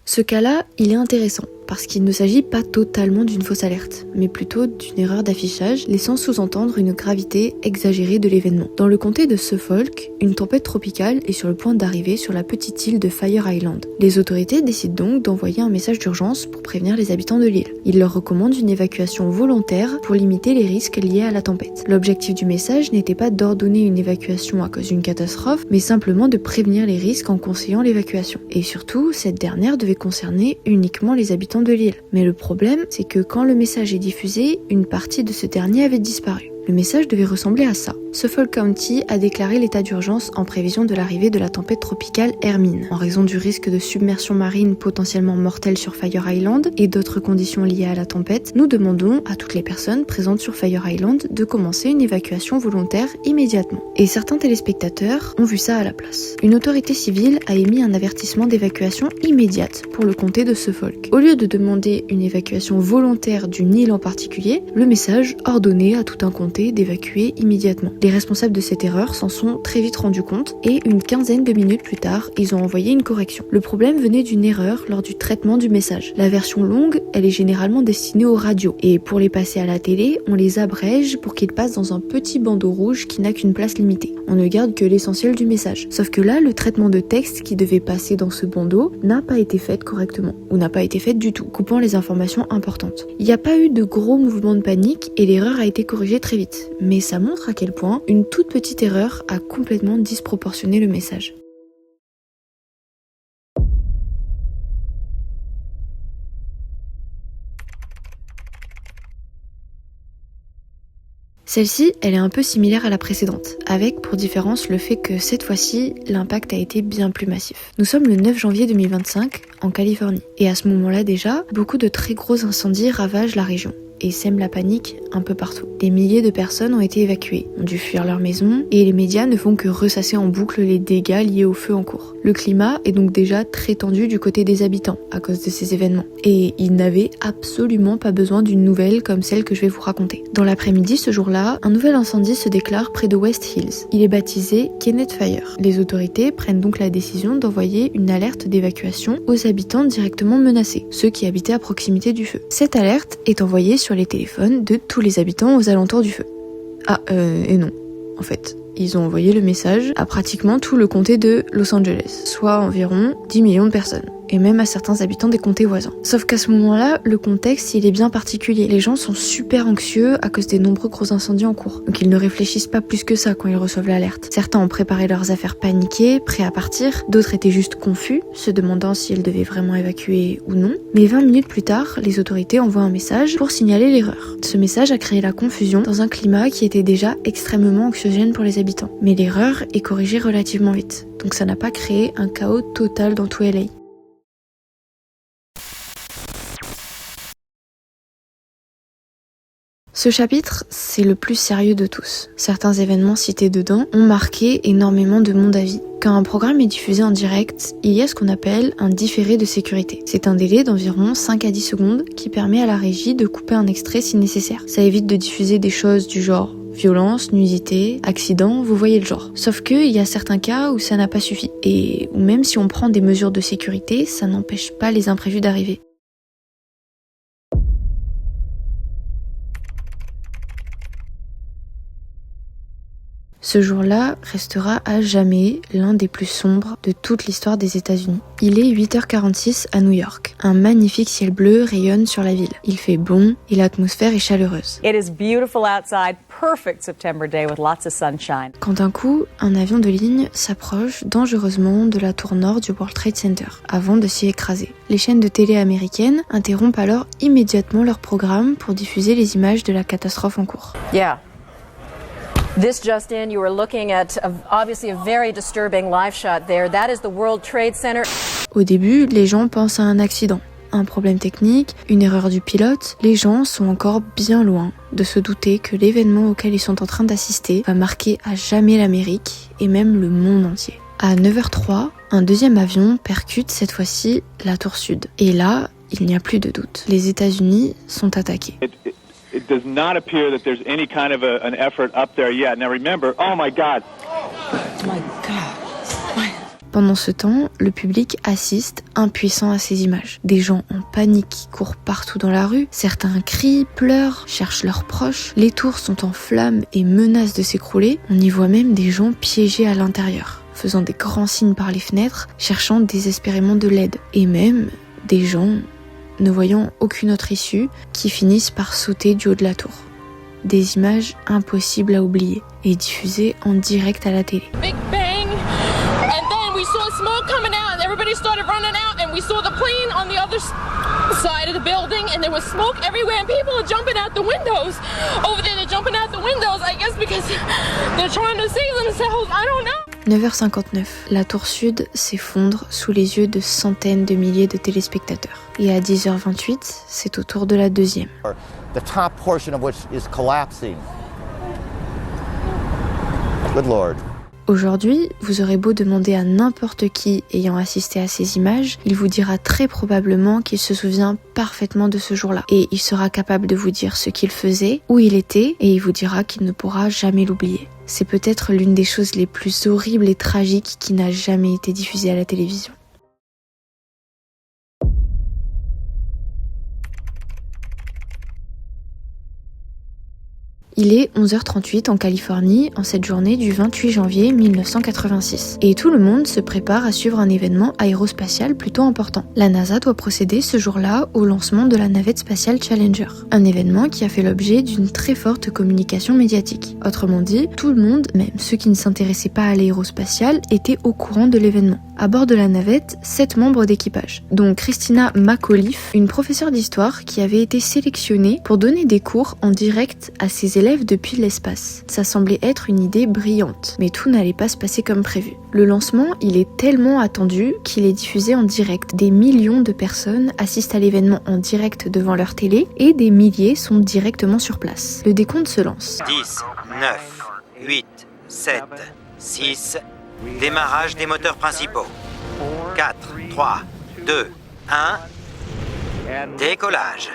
Speaker 1: Ce cas-là, il est intéressant, parce qu'il ne s'agit pas totalement d'une fausse alerte, mais plutôt d'une erreur d'affichage laissant sous-entendre une gravité exagérée de l'événement. Dans le comté de Suffolk, une tempête tropicale est sur le point d'arriver sur la petite île de Fire Island. Les autorités décident donc d'envoyer un message d'urgence pour prévenir les habitants de l'île. Ils leur recommandent une évacuation volontaire pour limiter les risques liés à la tempête. L'objectif du message n'était pas d'ordonner une évacuation à cause d'une catastrophe, mais simplement de prévenir les risques en conseillant l'évacuation. Et surtout, cette dernière devait concerner uniquement les habitants de l'île. Mais le problème, c'est que quand le message est diffusé, une partie de ce dernier avait disparu. Le message devait ressembler à ça. Suffolk County a déclaré l'état d'urgence en prévision de l'arrivée de la tempête tropicale Hermine. En raison du risque de submersion marine potentiellement mortelle sur Fire Island et d'autres conditions liées à la tempête, nous demandons à toutes les personnes présentes sur Fire Island de commencer une évacuation volontaire immédiatement. Et certains téléspectateurs ont vu ça à la place. Une autorité civile a émis un avertissement d'évacuation immédiate pour le comté de Suffolk. Au lieu de demander une évacuation volontaire d'une île en particulier, le message ordonnait à tout un comté d'évacuer immédiatement. Les responsables de cette erreur s'en sont très vite rendus compte et une quinzaine de minutes plus tard, ils ont envoyé une correction. Le problème venait d'une erreur lors du traitement du message. La version longue, elle est généralement destinée aux radios et pour les passer à la télé, on les abrège pour qu'ils passent dans un petit bandeau rouge qui n'a qu'une place limitée. On ne garde que l'essentiel du message. Sauf que là, le traitement de texte qui devait passer dans ce bandeau n'a pas été fait correctement ou n'a pas été fait du tout, coupant les informations importantes. Il n'y a pas eu de gros mouvements de panique et l'erreur a été corrigée très vite. Mais ça montre à quel point une toute petite erreur a complètement disproportionné le message. Celle-ci, elle est un peu similaire à la précédente, avec pour différence le fait que cette fois-ci, l'impact a été bien plus massif. Nous sommes le 9 janvier 2025 en Californie, et à ce moment-là déjà, beaucoup de très gros incendies ravagent la région et sèment la panique un peu partout. Des milliers de personnes ont été évacuées, ont dû fuir leur maison, et les médias ne font que ressasser en boucle les dégâts liés au feu en cours. Le climat est donc déjà très tendu du côté des habitants à cause de ces événements, et ils n'avaient absolument pas besoin d'une nouvelle comme celle que je vais vous raconter. Dans l'après-midi ce jour-là, un nouvel incendie se déclare près de West Hills. Il est baptisé Kenneth Fire. Les autorités prennent donc la décision d'envoyer une alerte d'évacuation aux habitants directement menacés, ceux qui habitaient à proximité du feu. Cette alerte est envoyée sur les téléphones de tous les habitants aux alentours du feu. Et non, en fait. Ils ont envoyé le message à pratiquement tout le comté de Los Angeles, soit environ 10 millions de personnes, et même à certains habitants des comtés voisins. Sauf qu'à ce moment-là, le contexte, il est bien particulier. Les gens sont super anxieux à cause des nombreux gros incendies en cours. Donc ils ne réfléchissent pas plus que ça quand ils reçoivent l'alerte. Certains ont préparé leurs affaires paniquées, prêts à partir. D'autres étaient juste confus, se demandant s'ils devaient vraiment évacuer ou non. Mais 20 minutes plus tard, les autorités envoient un message pour signaler l'erreur. Ce message a créé la confusion dans un climat qui était déjà extrêmement anxiogène pour les habitants. Mais l'erreur est corrigée relativement vite. Donc ça n'a pas créé un chaos total dans tout LA. Ce chapitre, c'est le plus sérieux de tous. Certains événements cités dedans ont marqué énormément de monde à vie. Quand un programme est diffusé en direct, il y a ce qu'on appelle un différé de sécurité. C'est un délai d'environ 5 à 10 secondes qui permet à la régie de couper un extrait si nécessaire. Ça évite de diffuser des choses du genre Violence, nudité, accident, vous voyez le genre. Sauf que il y a certains cas où ça n'a pas suffi. Et même si on prend des mesures de sécurité, ça n'empêche pas les imprévus d'arriver. Ce jour-là restera à jamais l'un des plus sombres de toute l'histoire des États-Unis. Il est 8h46 à New York. Un magnifique ciel bleu rayonne sur la ville. Il fait bon et l'atmosphère est chaleureuse.
Speaker 9: It is beautiful outside, perfect September day with lots of sunshine.
Speaker 1: Quand d'un coup, un avion de ligne s'approche dangereusement de la tour nord du World Trade Center, avant de s'y écraser. Les chaînes de télé américaines interrompent alors immédiatement leur programme pour diffuser les images de la catastrophe en cours.
Speaker 9: Yeah. This just in, you were looking at obviously a very disturbing live shot there. That is the World Trade Center.
Speaker 1: Au début, les gens pensent à un accident, un problème technique, une erreur du pilote. Les gens sont encore bien loin de se douter que l'événement auquel ils sont en train d'assister va marquer à jamais l'Amérique et même le monde entier. À 9h03, un deuxième avion percute cette fois-ci la tour sud. Et là, il n'y a plus de doute. Les États-Unis sont attaqués.
Speaker 10: It does not appear that there's any kind of an effort up there yet. Now remember, oh my God.
Speaker 9: Oh my God.
Speaker 1: Pendant ce temps, le public assiste impuissant à ces images. Des gens en panique courent partout dans la rue, certains crient, pleurent, cherchent leurs proches, les tours sont en flammes et menacent de s'écrouler. On y voit même des gens piégés à l'intérieur, faisant des grands signes par les fenêtres, cherchant désespérément de l'aide. Et même des gens ne voyant aucune autre issue, qui finissent par sauter du haut de la tour. Des images impossibles à oublier et diffusées en direct à la télé.
Speaker 11: Big bang, and then we saw smoke coming out, and everybody started running out, and we saw the plane on the other side of the building, and there was smoke everywhere, and people are jumping out the windows. Over there, they're jumping out the windows, I guess because they're trying to save themselves, I don't know.
Speaker 1: 9h59, la tour sud s'effondre sous les yeux de centaines de milliers de téléspectateurs. Et à 10h28, c'est au tour de la deuxième.
Speaker 3: The top portion of which is collapsing. Good Lord.
Speaker 1: Aujourd'hui, vous aurez beau demander à n'importe qui ayant assisté à ces images, il vous dira très probablement qu'il se souvient parfaitement de ce jour-là. Et il sera capable de vous dire ce qu'il faisait, où il était, et il vous dira qu'il ne pourra jamais l'oublier. C'est peut-être l'une des choses les plus horribles et tragiques qui n'a jamais été diffusée à la télévision. Il est 11h38 en Californie, en cette journée du 28 janvier 1986. Et tout le monde se prépare à suivre un événement aérospatial plutôt important. La NASA doit procéder ce jour-là au lancement de la navette spatiale Challenger. Un événement qui a fait l'objet d'une très forte communication médiatique. Autrement dit, tout le monde, même ceux qui ne s'intéressaient pas à l'aérospatial, étaient au courant de l'événement. À bord de la navette, 7 membres d'équipage, dont Christina McAuliffe, une professeure d'histoire qui avait été sélectionnée pour donner des cours en direct à ses élèves depuis l'espace. Ça semblait être une idée brillante, mais tout n'allait pas se passer comme prévu. Le lancement, il est tellement attendu qu'il est diffusé en direct. Des millions de personnes assistent à l'événement en direct devant leur télé et des milliers sont directement sur place. Le décompte se lance.
Speaker 12: 10, 9, 8, 7, 6... Démarrage des moteurs principaux. 4, 3, 2, 1... Décollage.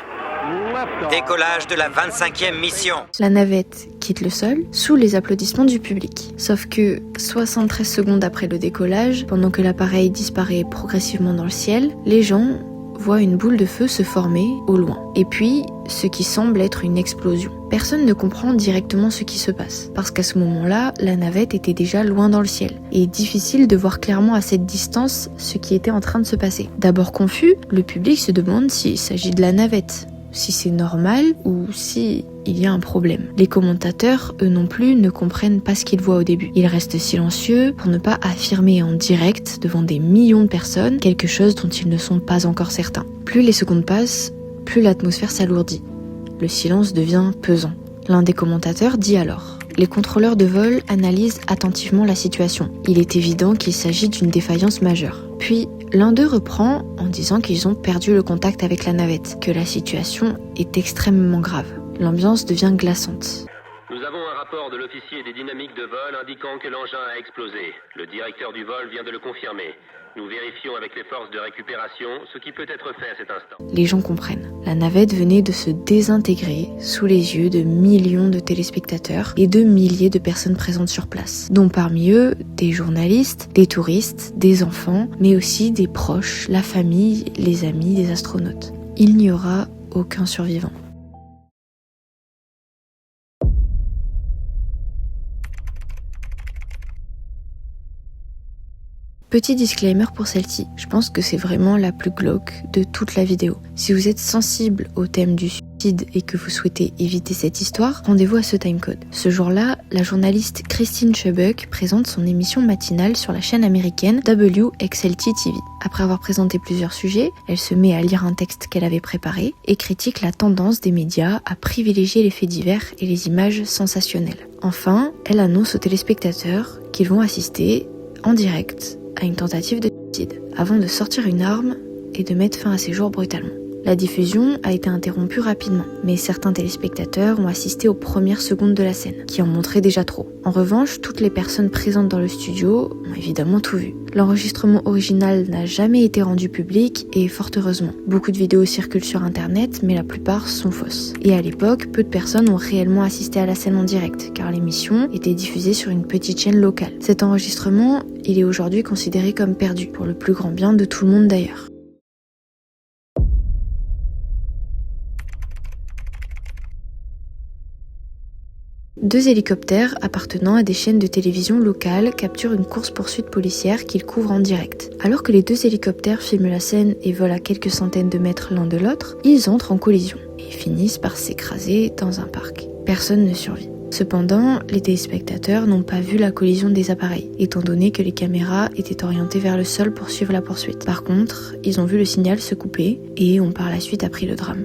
Speaker 12: Décollage de la 25e mission.
Speaker 1: La navette quitte le sol sous les applaudissements du public. Sauf que 73 secondes après le décollage, pendant que l'appareil disparaît progressivement dans le ciel, les gens voient une boule de feu se former au loin. Et puis, ce qui semble être une explosion. Personne ne comprend directement ce qui se passe, parce qu'à ce moment-là, la navette était déjà loin dans le ciel, et difficile de voir clairement à cette distance ce qui était en train de se passer. D'abord confus, le public se demande s'il s'agit de la navette, si c'est normal ou si il y a un problème. Les commentateurs, eux non plus, ne comprennent pas ce qu'ils voient au début. Ils restent silencieux pour ne pas affirmer en direct devant des millions de personnes quelque chose dont ils ne sont pas encore certains. Plus les secondes passent, plus l'atmosphère s'alourdit. Le silence devient pesant. L'un des commentateurs dit alors: les contrôleurs de vol analysent attentivement la situation. Il est évident qu'il s'agit d'une défaillance majeure. Puis, l'un d'eux reprend en disant qu'ils ont perdu le contact avec la navette, que la situation est extrêmement grave. L'ambiance devient glaçante.
Speaker 13: Nous avons un rapport rapport de l'officier des dynamiques de vol indiquant que l'engin a explosé. Le directeur du vol vient de le confirmer. Nous vérifions avec les forces de récupération ce qui peut être fait à cet instant.
Speaker 1: Les gens comprennent. La navette venait de se désintégrer sous les yeux de millions de téléspectateurs et de milliers de personnes présentes sur place, dont parmi eux des journalistes, des touristes, des enfants, mais aussi des proches, la famille, les amis des astronautes. Il n'y aura aucun survivant. Petit disclaimer pour celle-ci, je pense que c'est vraiment la plus glauque de toute la vidéo. Si vous êtes sensible au thème du suicide et que vous souhaitez éviter cette histoire, rendez-vous à ce timecode. Ce jour-là, la journaliste Christine Chubbuck présente son émission matinale sur la chaîne américaine WXLT TV. Après avoir présenté plusieurs sujets, elle se met à lire un texte qu'elle avait préparé et critique la tendance des médias à privilégier les faits divers et les images sensationnelles. Enfin, elle annonce aux téléspectateurs qu'ils vont assister en direct à une tentative de suicide, avant de sortir une arme et de mettre fin à ses jours brutalement. La diffusion a été interrompue rapidement, mais certains téléspectateurs ont assisté aux premières secondes de la scène, qui en montraient déjà trop. En revanche, toutes les personnes présentes dans le studio ont évidemment tout vu. L'enregistrement original n'a jamais été rendu public et fort heureusement. Beaucoup de vidéos circulent sur internet, mais la plupart sont fausses. Et à l'époque, peu de personnes ont réellement assisté à la scène en direct, car l'émission était diffusée sur une petite chaîne locale. Cet enregistrement, il est aujourd'hui considéré comme perdu, pour le plus grand bien de tout le monde d'ailleurs. Deux hélicoptères appartenant à des chaînes de télévision locales capturent une course-poursuite policière qu'ils couvrent en direct. Alors que les deux hélicoptères filment la scène et volent à quelques centaines de mètres l'un de l'autre, ils entrent en collision et finissent par s'écraser dans un parc. Personne ne survit. Cependant, les téléspectateurs n'ont pas vu la collision des appareils, étant donné que les caméras étaient orientées vers le sol pour suivre la poursuite. Par contre, ils ont vu le signal se couper et ont par la suite appris le drame.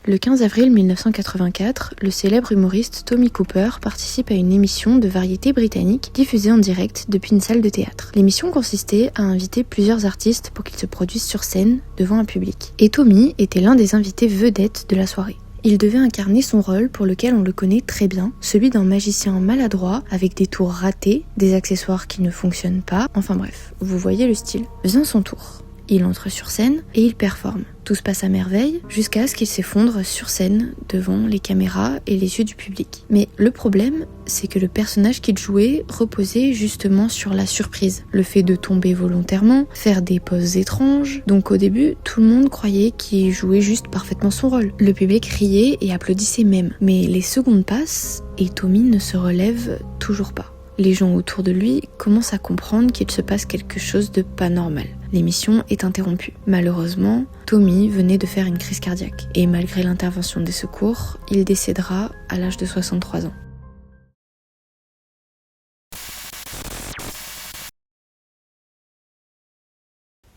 Speaker 1: Le 15 avril 1984, le célèbre humoriste Tommy Cooper participe à une émission de variété britannique diffusée en direct depuis une salle de théâtre. L'émission consistait à inviter plusieurs artistes pour qu'ils se produisent sur scène devant un public. Et Tommy était l'un des invités vedettes de la soirée. Il devait incarner son rôle pour lequel on le connaît très bien, celui d'un magicien maladroit avec des tours ratés, des accessoires qui ne fonctionnent pas, enfin bref, vous voyez le style. Vient son tour. Il entre sur scène et il performe. Tout se passe à merveille jusqu'à ce qu'il s'effondre sur scène devant les caméras et les yeux du public. Mais le problème, c'est que le personnage qu'il jouait reposait justement sur la surprise. Le fait de tomber volontairement, faire des poses étranges. Donc au début, tout le monde croyait qu'il jouait juste parfaitement son rôle. Le public riait et applaudissait même. Mais les secondes passent et Tommy ne se relève toujours pas. Les gens autour de lui commencent à comprendre qu'il se passe quelque chose de pas normal. L'émission est interrompue. Malheureusement, Tommy venait de faire une crise cardiaque. Et malgré l'intervention des secours, il décédera à l'âge de 63 ans.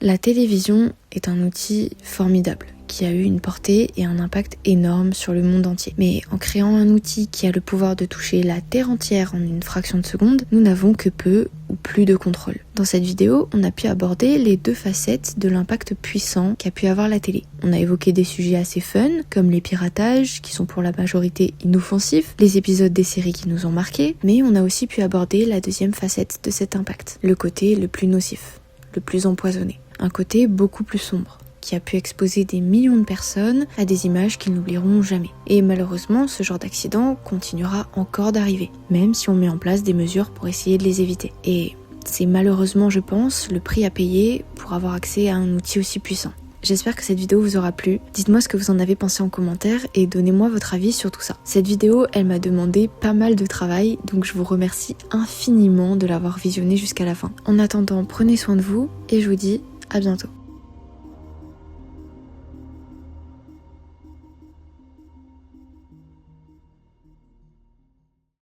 Speaker 1: La télévision est un outil formidable qui a eu une portée et un impact énorme sur le monde entier. Mais en créant un outil qui a le pouvoir de toucher la Terre entière en une fraction de seconde, nous n'avons que peu ou plus de contrôle. Dans cette vidéo, on a pu aborder les deux facettes de l'impact puissant qu'a pu avoir la télé. On a évoqué des sujets assez fun, comme les piratages, qui sont pour la majorité inoffensifs, les épisodes des séries qui nous ont marqués, mais on a aussi pu aborder la deuxième facette de cet impact, le côté le plus nocif, le plus empoisonné, un côté beaucoup plus sombre, qui a pu exposer des millions de personnes à des images qu'ils n'oublieront jamais. Et malheureusement, ce genre d'accident continuera encore d'arriver, même si on met en place des mesures pour essayer de les éviter. Et c'est malheureusement, je pense, le prix à payer pour avoir accès à un outil aussi puissant. J'espère que cette vidéo vous aura plu. Dites-moi ce que vous en avez pensé en commentaire et donnez-moi votre avis sur tout ça. Cette vidéo, elle m'a demandé pas mal de travail, donc je vous remercie infiniment de l'avoir visionnée jusqu'à la fin. En attendant, prenez soin de vous et je vous dis à bientôt.